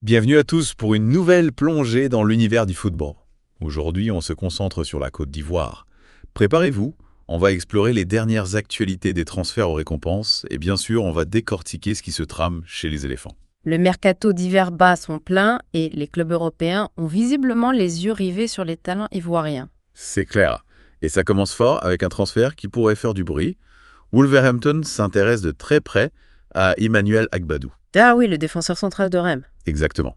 Bienvenue à tous pour une nouvelle plongée dans l'univers du football. Aujourd'hui, on se concentre sur la Côte d'Ivoire. Préparez-vous, on va explorer les dernières actualités des transferts aux récompenses et bien sûr, on va décortiquer ce qui se trame chez les éléphants. Le mercato d'hiver bat son plein et les clubs européens ont visiblement les yeux rivés sur les talents ivoiriens. C'est clair. Et ça commence fort avec un transfert qui pourrait faire du bruit. Wolverhampton s'intéresse de très près à Emmanuel Agbadou. Ah oui, le défenseur central de Reims. Exactement.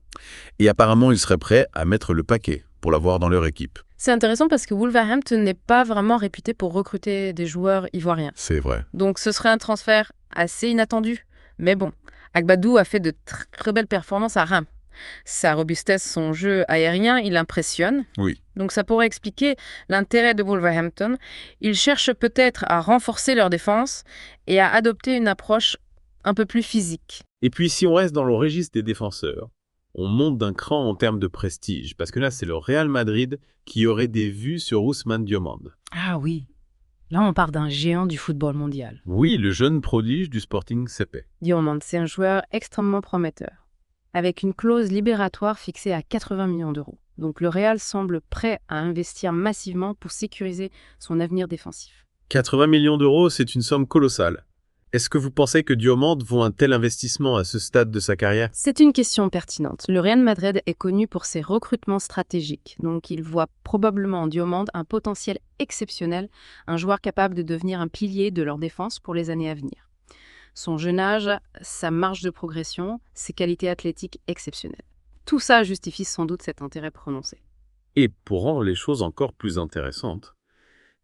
Et apparemment, il serait prêt à mettre le paquet pour l'avoir dans leur équipe. C'est intéressant parce que Wolverhampton n'est pas vraiment réputé pour recruter des joueurs ivoiriens. C'est vrai. Donc ce serait un transfert assez inattendu. Mais bon, Agbadou a fait de très belles performances à Reims. Sa robustesse, son jeu aérien, il impressionne. Oui. Donc ça pourrait expliquer l'intérêt de Wolverhampton. Ils cherchent peut-être à renforcer leur défense et à adopter une approche un peu plus physique. Et puis, si on reste dans le registre des défenseurs, on monte d'un cran en termes de prestige, parce que là, c'est le Real Madrid qui aurait des vues sur Ousmane Diomande. Ah oui, là on part d'un géant du football mondial. Oui, le jeune prodige du Sporting CP. Diomande, c'est un joueur extrêmement prometteur, avec une clause libératoire fixée à 80 millions d'euros. Donc le Real semble prêt à investir massivement pour sécuriser son avenir défensif. 80 millions d'euros, c'est une somme colossale. Est-ce que vous pensez que Diomande vaut un tel investissement à ce stade de sa carrière? C'est une question pertinente. Le Real Madrid est connu pour ses recrutements stratégiques, donc il voit probablement en Diomande un potentiel exceptionnel, un joueur capable de devenir un pilier de leur défense pour les années à venir. Son jeune âge, sa marge de progression, ses qualités athlétiques exceptionnelles. Tout ça justifie sans doute cet intérêt prononcé. Et pour rendre les choses encore plus intéressantes,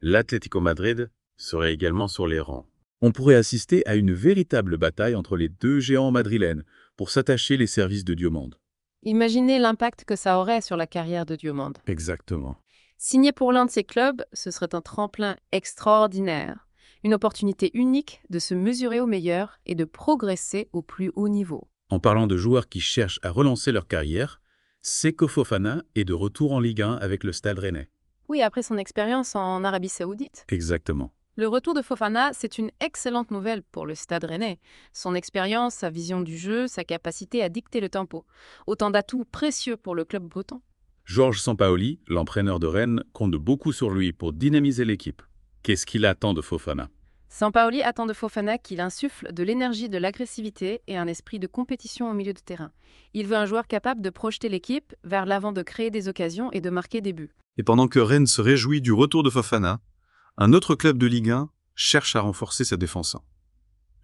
l'Atlético Madrid serait également sur les rangs. On pourrait assister à une véritable bataille entre les deux géants madrilènes pour s'attacher les services de Diomande. Imaginez l'impact que ça aurait sur la carrière de Diomande. Exactement. Signer pour l'un de ces clubs, ce serait un tremplin extraordinaire. Une opportunité unique de se mesurer au meilleur et de progresser au plus haut niveau. En parlant de joueurs qui cherchent à relancer leur carrière, Seko Fofana est de retour en Ligue 1 avec le Stade Rennais. Oui, après son expérience en Arabie Saoudite. Exactement. Le retour de Fofana, c'est une excellente nouvelle pour le Stade Rennais. Son expérience, sa vision du jeu, sa capacité à dicter le tempo. Autant d'atouts précieux pour le club breton. Georges Sampaoli, l'entraîneur de Rennes, compte beaucoup sur lui pour dynamiser l'équipe. Qu'est-ce qu'il attend de Fofana? Sampaoli attend de Fofana qu'il insuffle de l'énergie, de l'agressivité et un esprit de compétition au milieu de terrain. Il veut un joueur capable de projeter l'équipe vers l'avant, de créer des occasions et de marquer des buts. Et pendant que Rennes se réjouit du retour de Fofana, un autre club de Ligue 1 cherche à renforcer sa défense.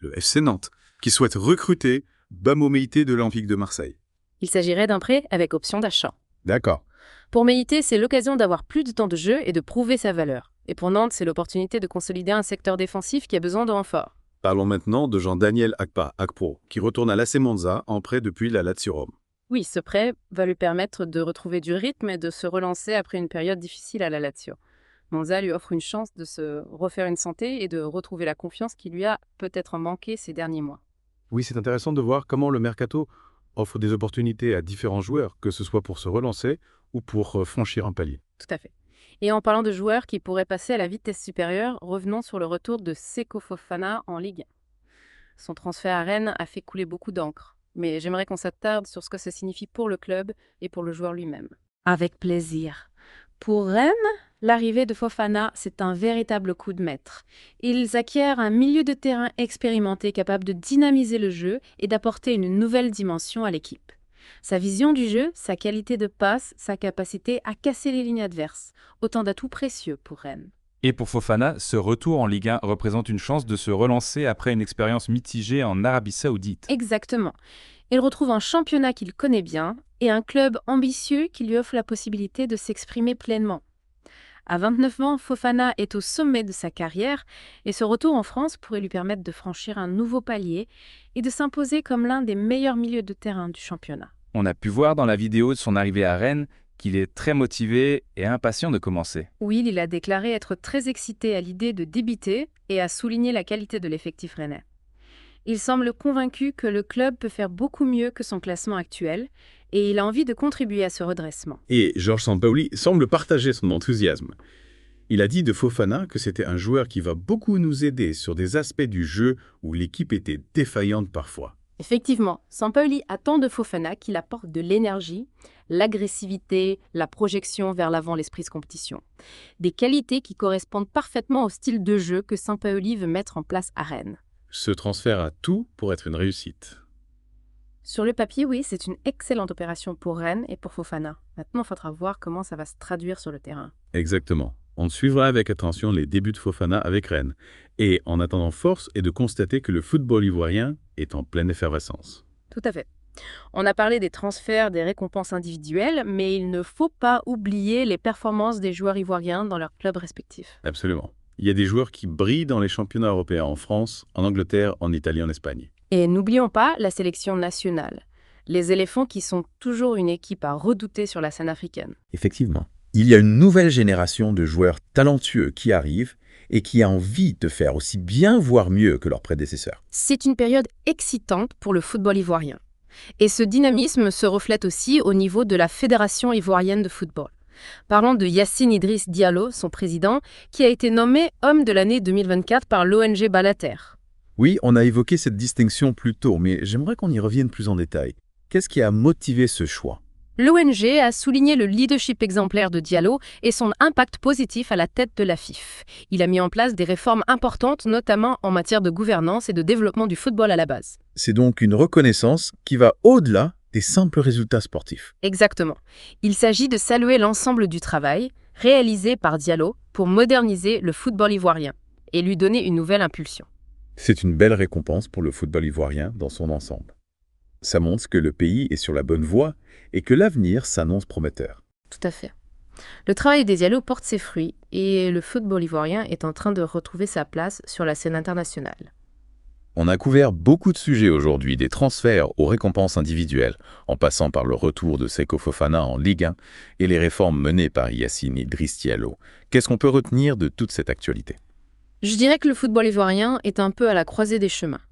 Le FC Nantes, qui souhaite recruter Bamo Meïté de l'Olympique de Marseille. Il s'agirait d'un prêt avec option d'achat. D'accord. Pour Meïté, c'est l'occasion d'avoir plus de temps de jeu et de prouver sa valeur. Et pour Nantes, c'est l'opportunité de consolider un secteur défensif qui a besoin de renfort. Parlons maintenant de Jean-Daniel Akpo, qui retourne à l'AC Monza en prêt depuis la Lazio Rome. Oui, ce prêt va lui permettre de retrouver du rythme et de se relancer après une période difficile à la Lazio. Monza lui offre une chance de se refaire une santé et de retrouver la confiance qui lui a peut-être manqué ces derniers mois. Oui, c'est intéressant de voir comment le mercato offre des opportunités à différents joueurs, que ce soit pour se relancer ou pour franchir un palier. Tout à fait. Et en parlant de joueurs qui pourraient passer à la vitesse supérieure, revenons sur le retour de Seko Fofana en Ligue 1. Son transfert à Rennes a fait couler beaucoup d'encre, mais j'aimerais qu'on s'attarde sur ce que ça signifie pour le club et pour le joueur lui-même. Avec plaisir. Pour Rennes, l'arrivée de Fofana, c'est un véritable coup de maître. Ils acquièrent un milieu de terrain expérimenté capable de dynamiser le jeu et d'apporter une nouvelle dimension à l'équipe. Sa vision du jeu, sa qualité de passe, sa capacité à casser les lignes adverses, autant d'atouts précieux pour Rennes. Et pour Fofana, ce retour en Ligue 1 représente une chance de se relancer après une expérience mitigée en Arabie Saoudite. Exactement. Il retrouve un championnat qu'il connaît bien et un club ambitieux qui lui offre la possibilité de s'exprimer pleinement. À 29 ans, Fofana est au sommet de sa carrière et ce retour en France pourrait lui permettre de franchir un nouveau palier et de s'imposer comme l'un des meilleurs milieux de terrain du championnat. On a pu voir dans la vidéo de son arrivée à Rennes qu'il est très motivé et impatient de commencer. Oui, il a déclaré être très excité à l'idée de débuter et a souligné la qualité de l'effectif rennais. Il semble convaincu que le club peut faire beaucoup mieux que son classement actuel et il a envie de contribuer à ce redressement. Et Georges Sampaoli semble partager son enthousiasme. Il a dit de Fofana que c'était un joueur qui va beaucoup nous aider sur des aspects du jeu où l'équipe était défaillante parfois. Effectivement, Sampaoli attend de Fofana qu'il apporte de l'énergie, l'agressivité, la projection vers l'avant, l'esprit de compétition. Des qualités qui correspondent parfaitement au style de jeu que Sampaoli veut mettre en place à Rennes. Ce transfert a tout pour être une réussite. Sur le papier, oui, c'est une excellente opération pour Rennes et pour Fofana. Maintenant, il faudra voir comment ça va se traduire sur le terrain. Exactement. On suivra avec attention les débuts de Fofana avec Rennes. Et en attendant, force est de constater que le football ivoirien est en pleine effervescence. Tout à fait. On a parlé des transferts, des récompenses individuelles, mais il ne faut pas oublier les performances des joueurs ivoiriens dans leurs clubs respectifs. Absolument. Il y a des joueurs qui brillent dans les championnats européens en France, en Angleterre, en Italie, en Espagne. Et n'oublions pas la sélection nationale. Les éléphants qui sont toujours une équipe à redouter sur la scène africaine. Effectivement. Il y a une nouvelle génération de joueurs talentueux qui arrive et qui a envie de faire aussi bien, voire mieux que leurs prédécesseurs. C'est une période excitante pour le football ivoirien. Et ce dynamisme se reflète aussi au niveau de la Fédération ivoirienne de football. Parlons de Yacine Idriss Diallo, son président, qui a été nommé homme de l'année 2024 par l'ONG Balater. Oui, on a évoqué cette distinction plus tôt, mais j'aimerais qu'on y revienne plus en détail. Qu'est-ce qui a motivé ce choix ? L'ONG a souligné le leadership exemplaire de Diallo et son impact positif à la tête de la FIF. Il a mis en place des réformes importantes, notamment en matière de gouvernance et de développement du football à la base. C'est donc une reconnaissance qui va au-delà des simples résultats sportifs. Exactement. Il s'agit de saluer l'ensemble du travail réalisé par Diallo pour moderniser le football ivoirien et lui donner une nouvelle impulsion. C'est une belle récompense pour le football ivoirien dans son ensemble. Ça montre que le pays est sur la bonne voie et que l'avenir s'annonce prometteur. Tout à fait. Le travail des Diallo porte ses fruits et le football ivoirien est en train de retrouver sa place sur la scène internationale. On a couvert beaucoup de sujets aujourd'hui, des transferts aux récompenses individuelles, en passant par le retour de Seko Fofana en Ligue 1 et les réformes menées par Yacine Idriss Diallo. Qu'est-ce qu'on peut retenir de toute cette actualité ? Je dirais que le football ivoirien est un peu à la croisée des chemins.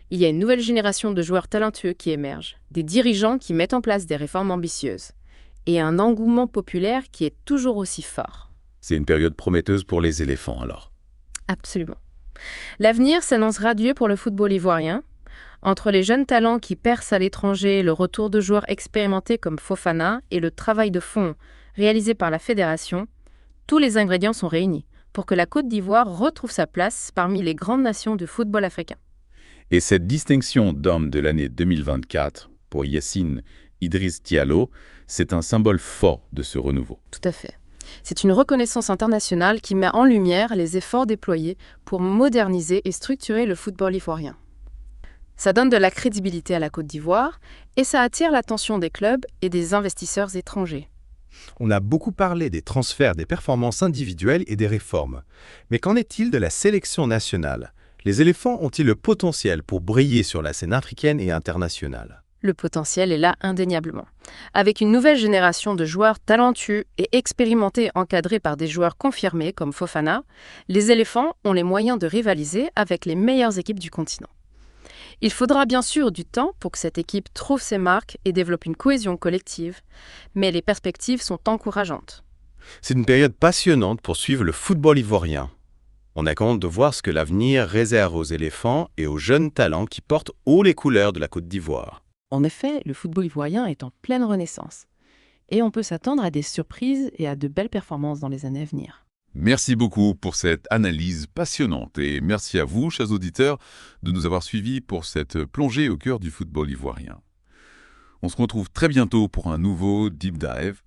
Il y a une nouvelle génération de joueurs talentueux qui émergent, des dirigeants qui mettent en place des réformes ambitieuses, et un engouement populaire qui est toujours aussi fort. C'est une période prometteuse pour les éléphants alors. Absolument. L'avenir s'annonce radieux pour le football ivoirien. Entre les jeunes talents qui percent à l'étranger, le retour de joueurs expérimentés comme Fofana et le travail de fond réalisé par la fédération, tous les ingrédients sont réunis pour que la Côte d'Ivoire retrouve sa place parmi les grandes nations du football africain. Et cette distinction d'homme de l'année 2024 pour Yacine Idriss Diallo, c'est un symbole fort de ce renouveau. Tout à fait. C'est une reconnaissance internationale qui met en lumière les efforts déployés pour moderniser et structurer le football ivoirien. Ça donne de la crédibilité à la Côte d'Ivoire et ça attire l'attention des clubs et des investisseurs étrangers. On a beaucoup parlé des transferts, des performances individuelles et des réformes. Mais qu'en est-il de la sélection nationale ? Les éléphants ont-ils le potentiel pour briller sur la scène africaine et internationale ? Le potentiel est là indéniablement. Avec une nouvelle génération de joueurs talentueux et expérimentés encadrés par des joueurs confirmés comme Fofana, les éléphants ont les moyens de rivaliser avec les meilleures équipes du continent. Il faudra bien sûr du temps pour que cette équipe trouve ses marques et développe une cohésion collective, mais les perspectives sont encourageantes. C'est une période passionnante pour suivre le football ivoirien. On a compte de voir ce que l'avenir réserve aux éléphants et aux jeunes talents qui portent haut les couleurs de la Côte d'Ivoire. En effet, le football ivoirien est en pleine renaissance. Et on peut s'attendre à des surprises et à de belles performances dans les années à venir. Merci beaucoup pour cette analyse passionnante et merci à vous, chers auditeurs, de nous avoir suivis pour cette plongée au cœur du football ivoirien. On se retrouve très bientôt pour un nouveau Deep Dive.